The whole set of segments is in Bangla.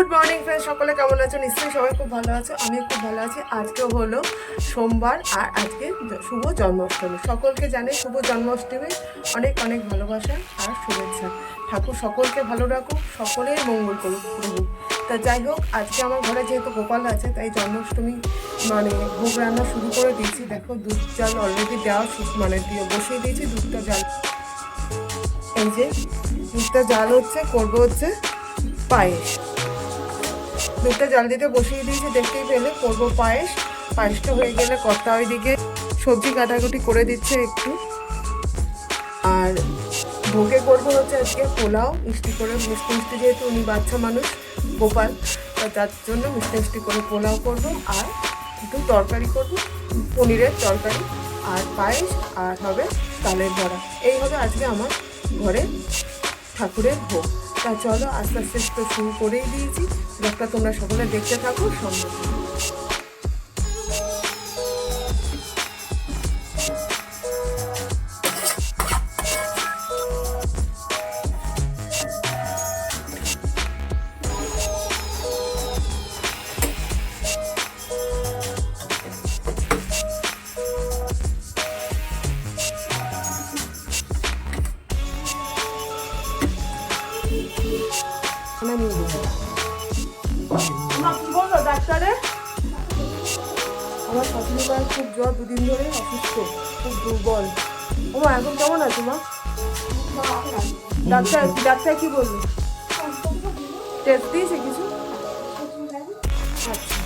গুড মর্নিং ফ্রেন্ড, সকলে কেমন আছো? নিশ্চয়ই সবাই খুব ভালো আছো, আমি খুব ভালো আছি। আজকে হলো সোমবার আর আজকে শুভ জন্মাষ্টমী। সকলকে জানাই শুভ জন্মাষ্টমী, অনেক অনেক ভালোবাসা আর শুভেচ্ছা। ঠাকুর সকলকে ভালো রাখুক, সকলের মঙ্গল করুক প্রভু। তা যাই হোক, আজকে আমার ঘরে যেহেতু গোপাল আছে তাই জন্মাষ্টমী ভোগ রান্না শুরু করে দিয়েছি। দেখো, দুধ জাল অলরেডি দেওয়া দিয়ে বসিয়ে দিয়েছি দুধটা জাল। এই যে দুধটা জাল হচ্ছে, করবো হচ্ছে পায়েস। দুধটা জাল দিতে বসিয়ে দিয়েছি, দেখতেই পেলে। করবো পায়েস। পায়েসটা হয়ে গেলে কর্তা ওইদিকে সবজি কাটাকুটি করে দিচ্ছে একটু। আর ভোগে করবো হচ্ছে আজকে পোলাও, মিষ্টি করে। মিষ্টি মিষ্টি যেহেতু উনি বাচ্চা মানুষ গোপাল, তার জন্য মিষ্টি মিষ্টি করে পোলাও করবো। আর একটু তরকারি করবো, পনিরের তরকারি আর পায়েস, আর হবে তালের বড়া। এই হবে আজকে আমার ঘরে ঠাকুরের ভোগ। তা চলো, আস্তে আস্তে তো শুরু করেই দিয়েছি। ব্লগটা তোমরা সকলে দেখতে থাকো সঙ্গে। কি বললো ডাক্তারে? আমার শাশুড়ি মায়ের খুব জ্বর, দুদিন ধরে অসুস্থ, খুব দুর্বল। ওমা, এখন কেমন আছে মা? ডাক্তার কি বললো? টেস্ট দিয়েছে কিছু? আচ্ছা।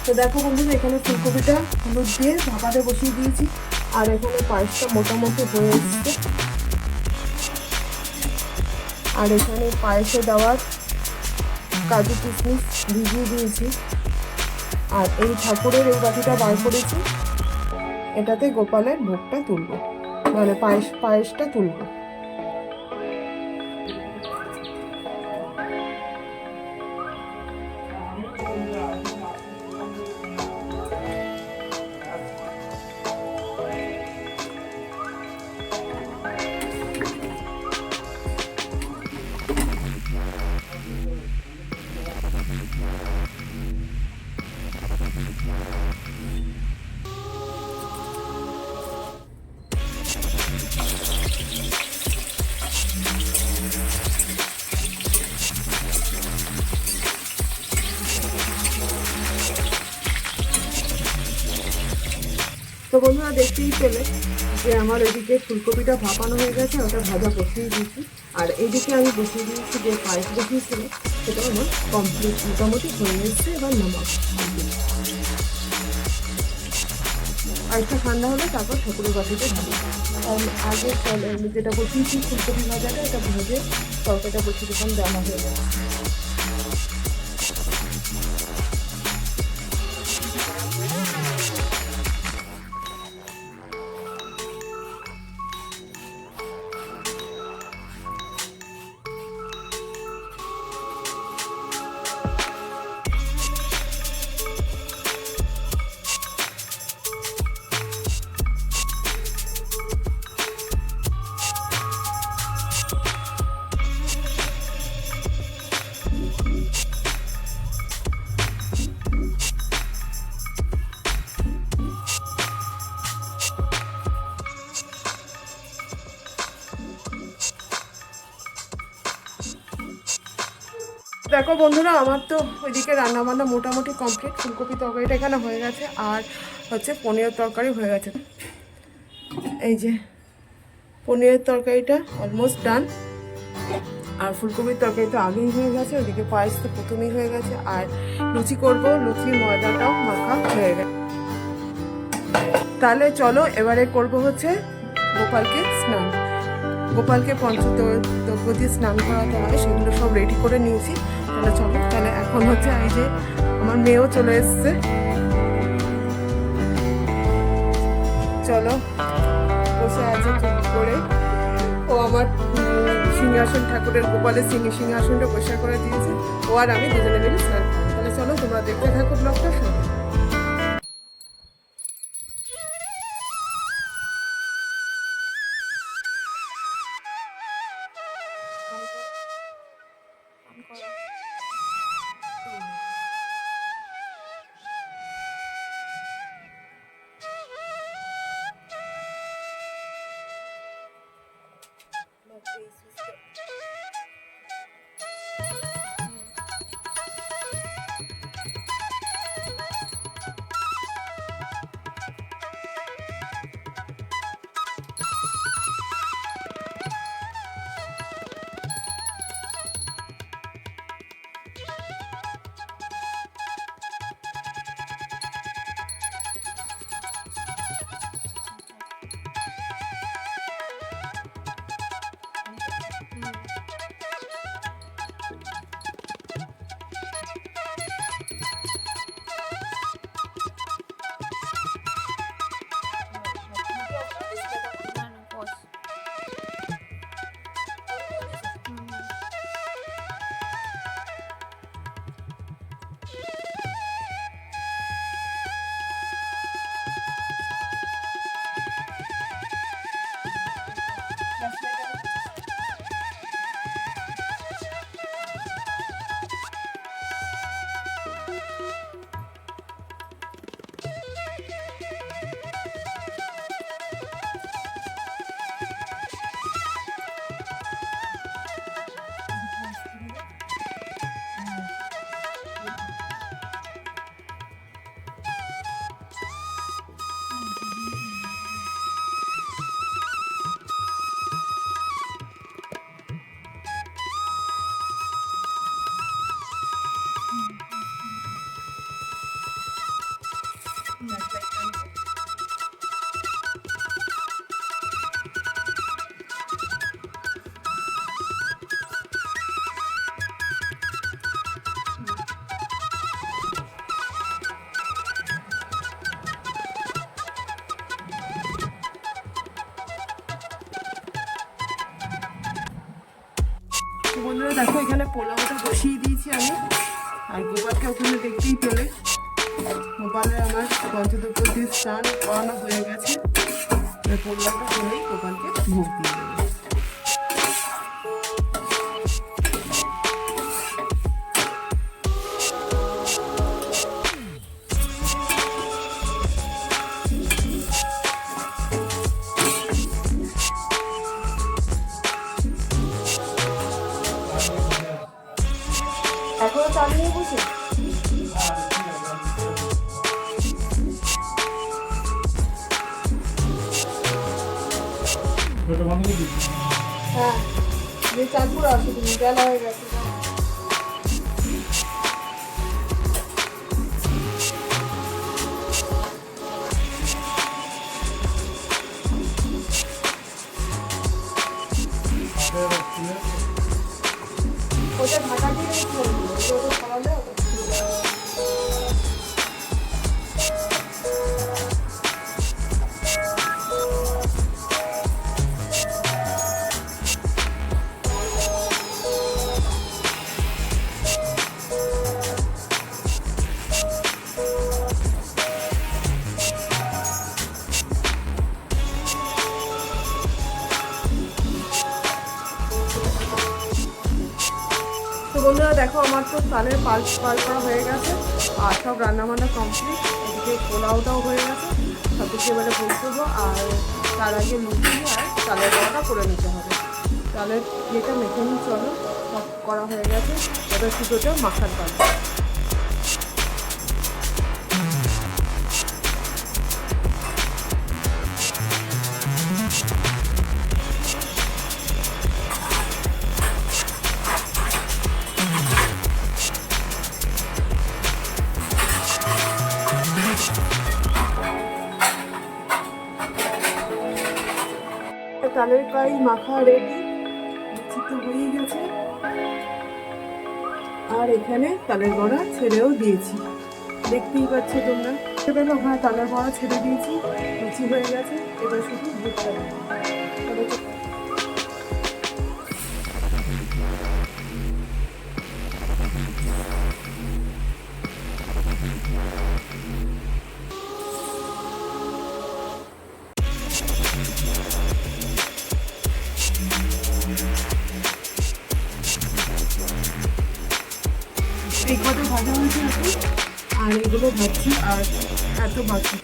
তো দেখো বন্ধুরা, এখানে ফুলকপিটা হলুদ দিয়ে ভাপাতে বসিয়ে দিয়েছি। আর এখানে পায়েসটা মোটামুটি হয়ে এসছে। আর এখানে পায়েসে দেওয়ার কাজু কিশমিশ ভিজিয়ে দিয়েছি। আর এই ঠাকুরের এই বাটিটা বার করেছি, এটাতে গোপালের ভোগটা তুলবো, মানে পায়েসটা তুলবো। তো বন্ধুরা, দেখতেই পেলে যে আমার এদিকে ফুলকপিটা ভাপানো হয়ে গেছে, ওটা ভাজা বসিয়ে দিয়েছি। আর এইদিকে আমি বসিয়ে দিয়েছি যে পায়েস বসিয়েছিল, সেটা আমার কমপ্লিট মোটামুটি হয়ে এসছে। এবার নামাবো। পায়েসটা ঠান্ডা হলে তারপর ঠাকুরের বাটিতে ঢালি। আগে যেটা বসিয়েছি ফুলকপি ভাজাটা, এটা ভেজে তরকারিটা বসিয়ে দিলাম, দেওয়া হয়ে গেছে। দেখো বন্ধুরা, আমার তো ওইদিকে রান্নাবান্না মোটামুটি কমপ্লিট। ফুলকপি তরকারিটা এখানে হয়ে গেছে, আর হচ্ছে পনিরের তরকারি হয়ে গেছে। এই যে পনিরের তরকারিটা অলমোস্ট ডান, আর ফুলকপির তরকারি তো আগেই হয়ে গেছে। ওইদিকে পায়েস তো প্রথমেই হয়ে গেছে। আর লুচি করব, লুচি ময়দাটাও মাখা হয়ে গেছে। তাহলে চলো, এবারে করব হচ্ছে গোপালকে স্নান। গোপালকে পঞ্চদ্রব্য দিয়ে স্নান করাতে হয়, সেগুলো সব রেডি করে নিয়েছি। তাহলে চলো, তাহলে এখন হচ্ছে এই যে আমার মেয়েও চলে এসছে। চলো, বসে আছে চুপ করে। ও আমার সিংহাসন, ঠাকুরের গোপালের সিংহাসনটা পরিষ্কার করে দিয়েছে। ও আর আমি দুজনে মিলে স্নান করবো। তাহলে চলো, তোমরা দেখতে থাকো ব্লগটা সঙ্গে। তো বন্ধুরা দেখো এখানে পোলাওটা বসিয়ে দিয়েছি আমি, আর গোপালকে ওখানে দেখতেই পেলে। গোপালের আমার পঞ্চদ্রব্য দিয়ে স্নান করানো হয়ে গেছে, পোলাওটা হলেই গোপালকে ভোগ দিয়ে দেবে। এখনো চালিয়ে বসে হ্যাঁ, যে চাঁদপুর আসো তুমি, বেলা হয়ে গেছে। ওটা ঢাকা দিয়ে রেখে ওটা খাওয়ালে বন্ধুরা দেখো আমার তো তালের পাল করা হয়ে গেছে, আর সব রান্নাবান্না কমপ্লিট। এদিকে পোলাওটাও হয়ে গেছে, সব কিছু এবারে বলতে দেবো। আর তার আগে লুচি আর তালের বড়াটা করে নিতে হবে। তালের ইয়েটা মেখে নিয়ে চলো, সব করা হয়ে গেছে, এবার সুতোটা মাখার পাল। তালের কাই মাখা রেডি, লুচি তো হয়ে গেছে। আর এখানে তালের বড়া ছেড়েও দিয়েছি, দেখতেই পাচ্ছ তোমরা। এবার ওখানে তালের বড়া ছেড়ে দিয়েছি, লুচি হয়ে গেছে, এবার শুধু ভুট্টা দেবো। এই কটা ভাজা হয়েছে এখন, আর এগুলো ভাজছি, আর এত বাকি।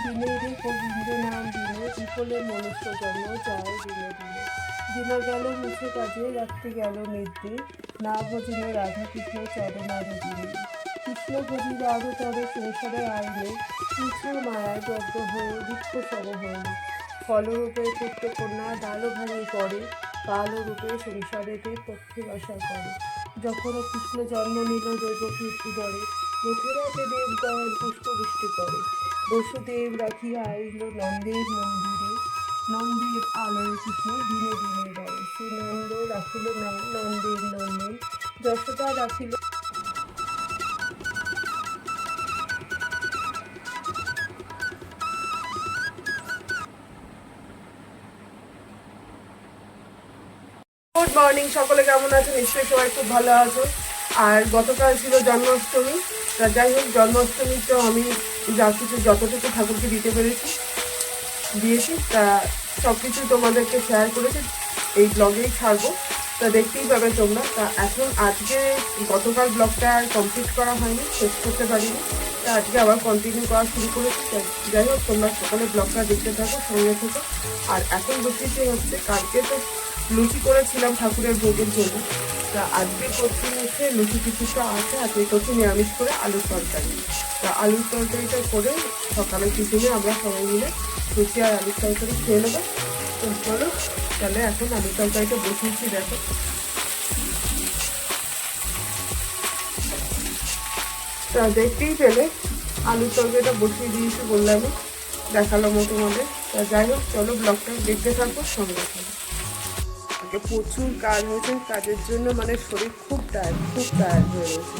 দিনে রে গোবিন্দ নাম দিনে বিফলে মনুষ্য জন্ম যায় দিনে দিনে। দিন গেল মুছে কাজে, রাখতে গেল নিদ্রে, না ভজিলে রাধা কৃষ্ণ চরণার দিনে। কৃষ্ণ ভজিল আরো তরে সংসারে আইলে, কৃষ্ণ মায়ায় বদ্ধ হয়ে বৃক্ষ সম হইল। ফলরূপে পুত্র কন্যা ডালো ভাঙি করে, কালো রূপে সংসারেতে পক্ষে বাসা করে। যখন কৃষ্ণ জন্ম নিল দৈবকীর উদরে, মথুরাতে দেবগণ পুষ্পবৃষ্টি করে। বসুদেব রাখিয়া আইল নন্দের মন্দিরে, নন্দের আলোয় কৃষ্ণ দিনে দিনে রয়। সে নন্দ রাখিল নাম নন্দের নন্দন, যশোদা রাখিল গুড মর্নিং, সকলে কেমন আছো? নিশ্চয়ই সবাই খুব ভালো আছো। আর গতকাল ছিল জন্মাষ্টমী। তা যাই হোক, জন্মাষ্টমী তো আমি যা কিছু যতটুকু ঠাকুরকে দিতে দিয়েছি তা সব কিছু তোমাদেরকে শেয়ার করেছি, এই ব্লগেই ছাড়বো। তা দেখতেই পাবে তোমরা। তা এখন আজকে গতকাল ব্লগটা আর কমপ্লিট করা হয়নি, শেষ করতে পারিনি। তা আজকে আবার কন্টিনিউ করা শুরু করেছি। যাই হোক, তোমরা সকালে ব্লগটা দেখতে থাকো, সঙ্গে থেকো। আর এখন বসেছি হচ্ছে, কালকে তো লুচি করেছিলাম ঠাকুরের ভোগের জন্য। তা আজকে করছি হচ্ছে লুচি কিছুটা আছে, আজকে করছি নিরামিষ করে আলুর তরকারি। তা আলুর তরকারিটা করে সকালে টিফিনে আমরা সবাই মিলে লুচি আর আলুর তরকারি খেয়ে নেবো। তো চলো, তাহলে এখন আলুর তরকারিটা বসিয়েছি, দেখো। তা দেখতেই পেলে আলুর তরকারিটা বসিয়ে দিয়েছি, বললামই, দেখালাম তোমাদের। তা যাই হোক, চলো ব্লগটা দেখতে থাকবো, সঙ্গে থাকবো। প্রচুর কাজ হয়েছে, কাজের জন্য মানে শরীর খুব টায়ার্ড হয়ে গেছে।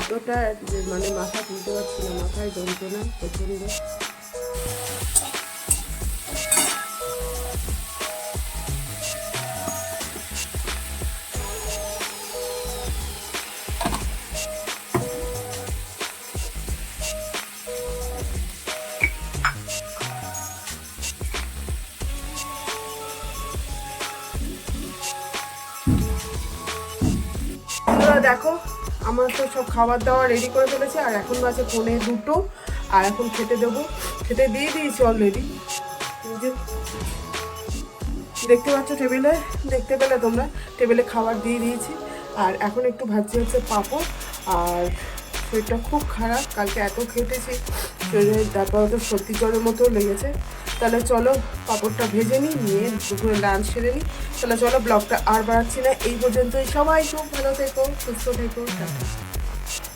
এত টায়ার্ড যে মানে মাথা তুলতে পারছি না, মাথায় যন্ত্রণা প্রচণ্ড। দেখো, আমার তো সব খাবার দাবার রেডি করে ফেলেছে। আর এখন বাজে 1:45, আর এখন খেতে দেবো। খেতে দিয়ে দিয়েছি অলরেডি। দেখতে পাচ্ছ টেবিলে, দেখতে পেলে তোমরা, টেবিলে খাবার দিয়ে দিয়েছি। আর এখন একটু ভাজছি হচ্ছে পাঁপড়। আর শরীরটা খুব খারাপ, কালকে এত খেটেছি শরীরে, তারপর তো সর্দি জ্বরের মতো লেগেছে। তাহলে চলো পাঁপড়টা ভেজে নিয়ে দুপুরে লাঞ্চ সেরে নিই। তাহলে চলো, ব্লগটা আর বাড়াচ্ছি না, এই পর্যন্তই। সবাই খুব ভালো থেকো, সুস্থ থেকো, টাটা।